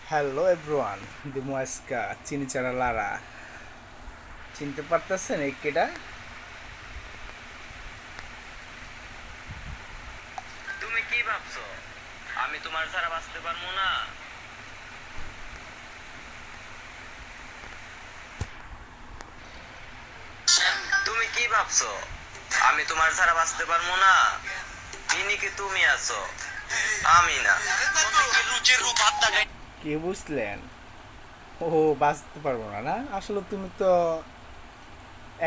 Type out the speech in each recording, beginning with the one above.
Hello everyone, দিমু আজকা চিনি চারা লারা চিনতে পারতেছেন এই কেডা? তুমি কি ভাবছো আমি তোমার ছাড়া বাঁচতে পারবো না? তুমি কি ভাবছো আমি তোমার ছাড়া বাঁচতে পারবো না? ইনি কি তুমি আছো, আমি না। কি বুঝলেন? ও, বাঁচতে পারবো না না? আসলে তুমি তো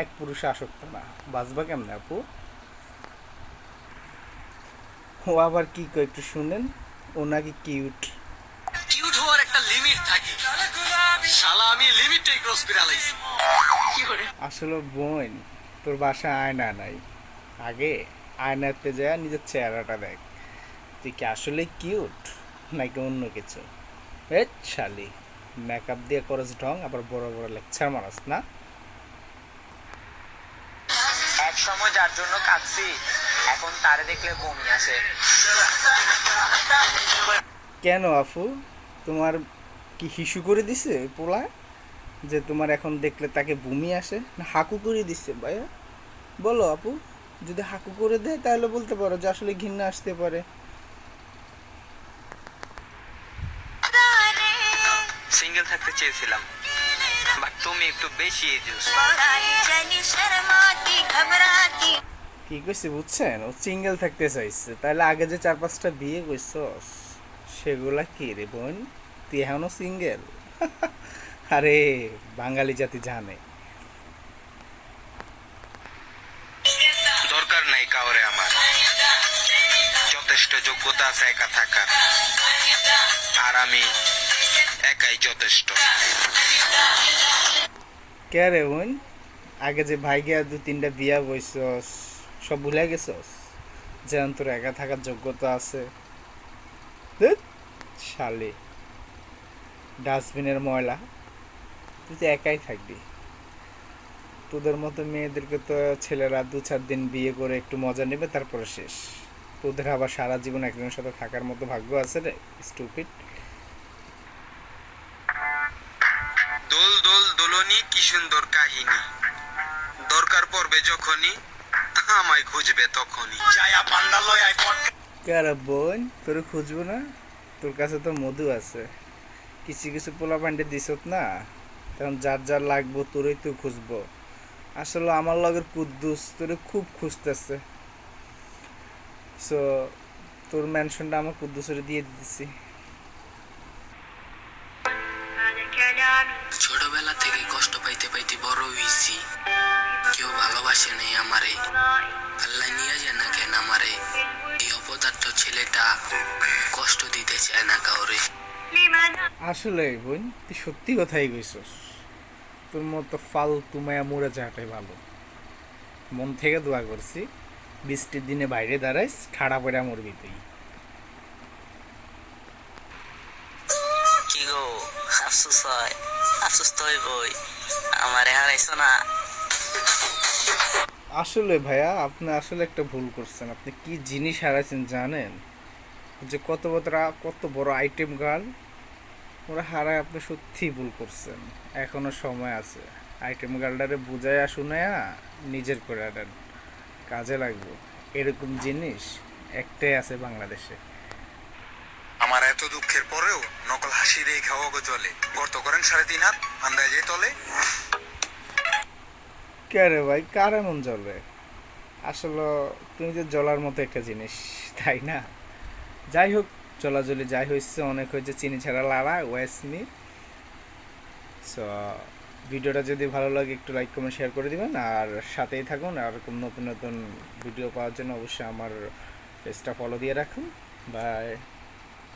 এক পুরুষে আসক্ত না, বাঁচবা কেমনে আপু? ও আবার কি কয় একটু শুনেন। ও নাকি কিউট। কিউট হওয়ার একটা লিমিট থাকে, শালা আমি লিমিটটাই ক্রস করে আলাইছি। কি করে? আসলে বোন, তোর বাসায় আয়না নাই। আগে আয়নাতে যায় নিজের চেহারাটা দেখ, তুই কি আসলে কিউট নাকি অন্য কিছু? এ শালি, মেকআপ দিয়ে করস ঢং, আবার বড় বড় লেকচার মারাস না। এক সময় যার জন্য কাঁদছি এখন তারে দেখলে বমি আসে। কেন আফু, তোমার কি হিসু করে দিছে ওই পোলা, যে তোমার এখন দেখলে তাকে বমি আসে? না হাকু করে দিচ্ছে ভাইয়া? বলো আপু, যদি হাকু করে দেয় তাহলে বলতে পারো যে আসলে ঘৃণা আসতে পারে। সিঙ্গেল থাকতে চেয়েছিলাম, বাট তুমি একটু বেশি জুস। কি কইছে বুঝছেন? ও সিঙ্গেল থাকতে চাইছে, তাহলে আগে যে 4-5টা বিয়ে কইছস সেগুলা কি রে বোন? তুই এখনো সিঙ্গেল? আরে, বাঙালি জাতি জানে। দরকার নাই কাউরে আমার, যথেষ্ট যোগ্যতা আছে একা থাকার, আর আমি একাই যথেষ্ট। কে রে বোন? আগে যে ভাই গিয়া 2-3টা বিয়া বইছস, সব ভুলে গেছস যে তোর একা থাকার যোগ্যতা আছে? ধ্যাৎ, শালি ডাস্টবিনের ময়লা, তুই তো একাই থাকবি। তোদের মতো মেয়েদেরকে তো ছেলেরা 2-4 দিন বিয়ে করে একটু মজা নেবে, তারপরে শেষ। তোদের আবার সারা জীবন একজনের সাথে থাকার মতো ভাগ্য আছে রে, স্টুপিড। দোল দোল দোলনি কি সুন্দর কাহিনী, দরকার পড়বে যখনই আমায় খুঁজবে তখনই। কারা বোন, তোর খুঁজবো না? তোর কাছে তো মধু আছে, কিছু কিছু পোলা প্যান্টে দিছত না, তখন যার যার লাগবো তোরই তো খুঁজবো। আসলে আমার লগের কুদ্দুস তোরে খুব খুঁজতেছে, সো তোর মেনশনটা আমার কুদ্দুসরে দিয়ে দিতেছি। ছোটবেলা থেকে কষ্ট পাইতে পাইতে বড় হইছি, কেউ ভালোবাসে নাই আমারে, আল্লাহ নিয়ে যায় না কেন আমারে। এই অপদার্থ ছেলেটা কষ্ট দিতে চায় না কাউরে। আসলে বোন, তুই সত্যি কথাই কইছস। তোর মতো ফালতু মায়া মরে যাওয়াটাই ভালো। মন থেকে দোয়া করছি, বৃষ্টির দিনে বাইরে দাঁড়াইস, ঠাড়া পড়া মরবি তুই। কি গো, আফসোস হয়? আফসোস তো হইবই, আমারে হারাইছো না। আসলে ভাইয়া, আপনি আসলে একটা ভুল করছেন। আপনি কি জিনিস হারাইছেন জানেন? যে কত বড় আইটেম গার্ল, ওরা হারায় আপনি সত্যিই ভুল করছেন। এখনো সময় আছে, আইটেম গার্লটারে বুঝাইয়া শুনাইয়া নিজের করে দেন, কাজে লাগবে। এরকম জিনিস একটাই আছে বাংলাদেশে। আমার এত দুঃখের পরেও নকল হাসি দিয়ে খাওয়া গো চলে। গর্ত করেন 3.5 হাত, আন্দায় যে তলে। কে রে ভাই, কার এমন জ্বলে? আসলে তুমি যে জ্বলার মতো একটা জিনিস, তাই না? যাই হোক, চলাচলি যাই হয়েছে, অনেক হয়েছে চিনি ছাড়া লাড়া ওয়াসনি। সো ভিডিওটা যদি ভালো লাগে একটু লাইক কমেন্ট শেয়ার করে দিবেন, আর সাথেই থাকুন। আর এরকম নতুন নতুন ভিডিও পাওয়ার জন্য অবশ্যই আমার পেজটা ফলো দিয়ে রাখুন। বাই।